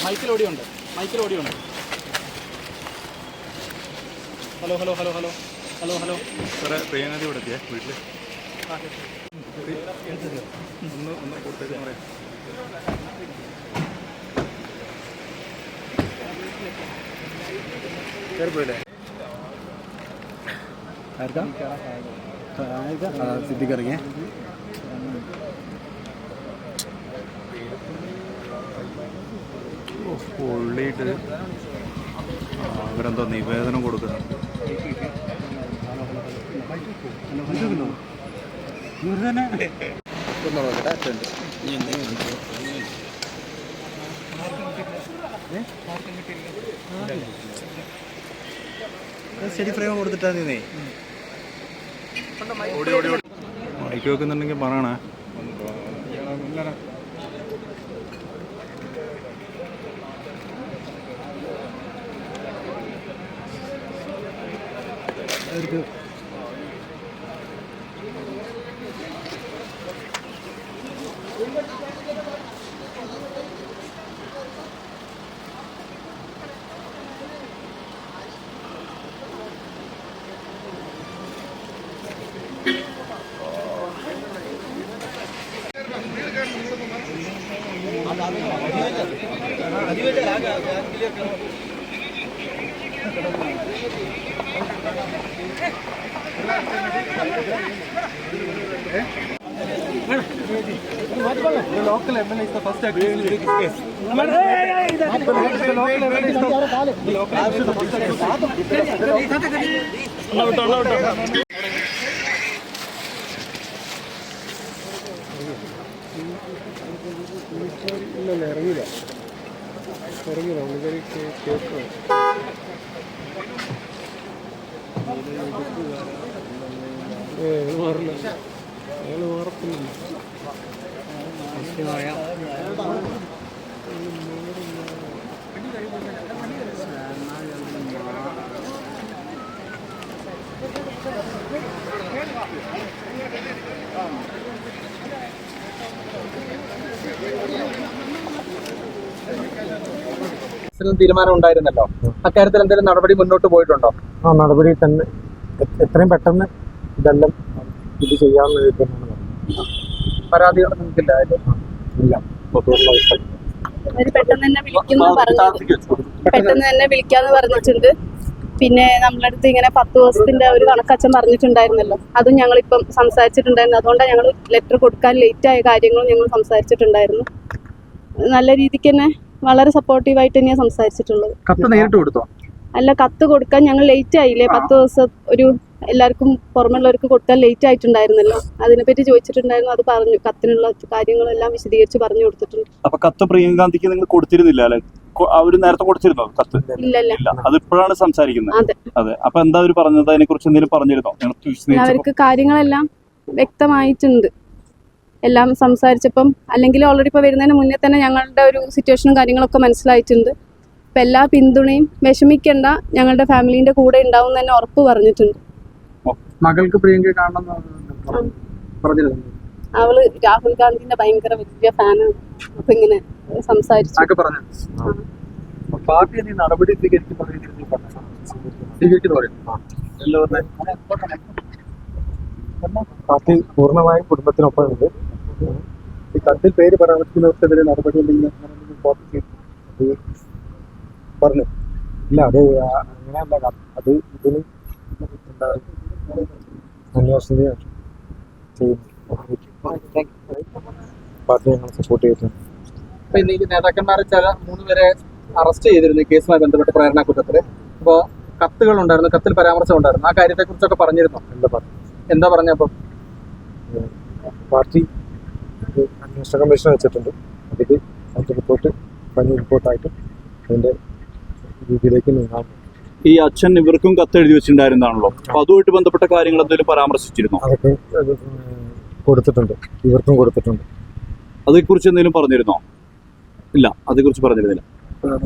മൈക്കിൽ ഓടിയുണ്ട്. Hello hello hello hello hello hello സാറേ പ്രിയനദി ഇവിടെ എത്തിയേ വീട്ടിൽ ഒന്ന് കൊടുത്തേക്ക് പറയാം. കയറിപ്പോയില്ലേ? സിദ്ധിക്ക് ഇറങ്ങിയേ. പൊള്ളിയിട്ട് അവരെന്തോ നിവേദനം കൊടുക്കണം. സ്റ്റഡി ഫ്രെയിം കൊടുത്തിട്ടാ നീ മൈക്ക് വെക്കുന്നുണ്ടെങ്കിൽ പറയണേ. The local MLA is the first accused in this case. The local MLA is the first accused. ഇല്ല ഇറങ്ങിയില്ല ഉള്ളിൽ കേൾക്കുക. മാറില്ല, അയാൾ മാറത്തില്ല. തീരുമാനം ഉണ്ടായിരുന്നല്ലോ, അക്കാര്യത്തിൽ എന്തെങ്കിലും നടപടി മുന്നോട്ട് പോയിട്ടുണ്ടോ? ആ നടപടി തന്നെ എത്രയും പെട്ടെന്ന് ഇതെല്ലാം ഇത് ചെയ്യാവുന്ന രീതിയിലാണ്. പരാതികൾ നിങ്ങൾക്കില്ല? ഇല്ല. പെട്ടെന്ന് തന്നെ വിളിക്കാന്ന് പറഞ്ഞിട്ടുണ്ട്. പിന്നെ നമ്മളടുത്ത് ഇങ്ങനെ 10 ദിവസത്തിന്റെ ഒരു കണക്കച്ഛൻ പറഞ്ഞിട്ടുണ്ടായിരുന്നല്ലോ, അതും ഞങ്ങളിപ്പം സംസാരിച്ചിട്ടുണ്ടായിരുന്നു. അതുകൊണ്ടാണ് ഞങ്ങൾ ലെറ്റർ കൊടുക്കാൻ ലേറ്റ് ആയ കാര്യങ്ങളും ഞങ്ങൾ സംസാരിച്ചിട്ടുണ്ടായിരുന്നു. നല്ല രീതിക്ക് തന്നെ വളരെ സപ്പോർട്ടീവായിട്ട് തന്നെയാണ് സംസാരിച്ചിട്ടുള്ളത്. കത്ത് നേരിട്ട് കൊടുത്തോ? അല്ല, കത്ത് കൊടുക്കാൻ ഞങ്ങൾ ലേറ്റ് ആയില്ലേ, 10 ദിവസം ഒരു എല്ലാവർക്കും പുറമെയുള്ളവർക്ക് കൊടുക്കാൻ ലേറ്റ് ആയിട്ടുണ്ടായിരുന്നല്ലോ, അതിനെപ്പറ്റി ചോദിച്ചിട്ടുണ്ടായിരുന്നു. അത് പറഞ്ഞു, കത്തിനുള്ള കാര്യങ്ങളെല്ലാം വിശദീകരിച്ച് പറഞ്ഞു കൊടുത്തിട്ടുണ്ട്. അപ്പൊ കത്ത് പ്രിയങ്ക ഗാന്ധിക്ക് നിങ്ങൾ കൊടുത്തിരുന്നില്ല അല്ലെ? അവര് നേരത്തെ കൊടുത്തിരുന്നോ കത്ത്? ഇല്ല, അതിപ്പോഴാണ് സംസാരിക്കുന്നത്. അതെ. അപ്പൊ എന്താ അവര് പറഞ്ഞത്? അതിനെ കുറിച്ച് എന്തെങ്കിലും പറഞ്ഞിരുന്നോ? അവർക്ക് കാര്യങ്ങളെല്ലാം വ്യക്തമായിട്ടുണ്ട്, എല്ലാം സംസാരിച്ചപ്പം. അല്ലെങ്കിൽ ഓൾറെഡി ഇപ്പോൾ വരുന്നതിന് മുന്നേ തന്നെ ഞങ്ങളുടെ ഒരു സിറ്റുവേഷനും കാര്യങ്ങളൊക്കെ മനസ്സിലായിട്ടുണ്ട്. ഇപ്പം എല്ലാ പിന്തുണയും, വിഷമിക്കേണ്ട, ഞങ്ങളുടെ ഫാമിലീൻ്റെ കൂടെ ഉണ്ടാവും തന്നെ ഉറപ്പ് പറഞ്ഞിട്ടുണ്ട്. മകൾക്ക് പ്രിയങ്ക കാണണം പറഞ്ഞിരുന്നു. അവള് രാഹുൽ ഗാന്ധിന്റെ ഭയങ്കര വലിയ ഫാനാണ്. അപ്പൊ ഇങ്ങനെ സംസാരിച്ചു. പാർട്ടി നടപടി പാർട്ടി പൂർണ്ണമായും കുടുംബത്തിനൊപ്പമുണ്ട്. ഈ കത്തിൽ പേര് പരാമർശിക്കുന്നവർക്കെതിരെ നടപടി പറഞ്ഞു ഇല്ല. അത് അങ്ങനെയല്ല, അത് ഇതിന് അന്വേഷണ ചെയ്യുന്നു. പാർട്ടി ഞങ്ങൾ സപ്പോർട്ട് ചെയ്തിട്ടുണ്ട്. ഇപ്പൊ ഇന്ന് നേതാക്കന്മാരെ 3 പേരെ അറസ്റ്റ് ചെയ്തിരുന്നു കേസുമായി ബന്ധപ്പെട്ട് പ്രേരണ കുറ്റത്തില്. അപ്പോൾ കത്തുകൾ ഉണ്ടായിരുന്നു, കത്തിൽ പരാമർശം ഉണ്ടായിരുന്നു. ആ കാര്യത്തെ കുറിച്ചൊക്കെ പറഞ്ഞിരുന്നു. എന്താ പറഞ്ഞപ്പോ? പാർട്ടി അന്വേഷണ കമ്മീഷൻ വെച്ചിട്ടുണ്ട്. അതിൽ റിപ്പോർട്ട് റിപ്പോർട്ടായിട്ട് അതിന്റെ രീതിയിലേക്ക് നീങ്ങാൻ ഈ അച്ഛൻ ഇവർക്കും കത്ത് എഴുതി വെച്ചിട്ടുണ്ടായിരുന്നാണല്ലോ, അപ്പൊ അതുമായിട്ട് ബന്ധപ്പെട്ട കാര്യങ്ങൾ എന്തെങ്കിലും പരാമർശിച്ചിരുന്നോ? അതൊക്കെ കൊടുത്തിട്ടുണ്ട്, ഇവർക്കും കൊടുത്തിട്ടുണ്ട്. അതേക്കുറിച്ച് എന്തെങ്കിലും പറഞ്ഞിരുന്നോ? ഇല്ല, അതേക്കുറിച്ച് പറഞ്ഞിരുന്നില്ല.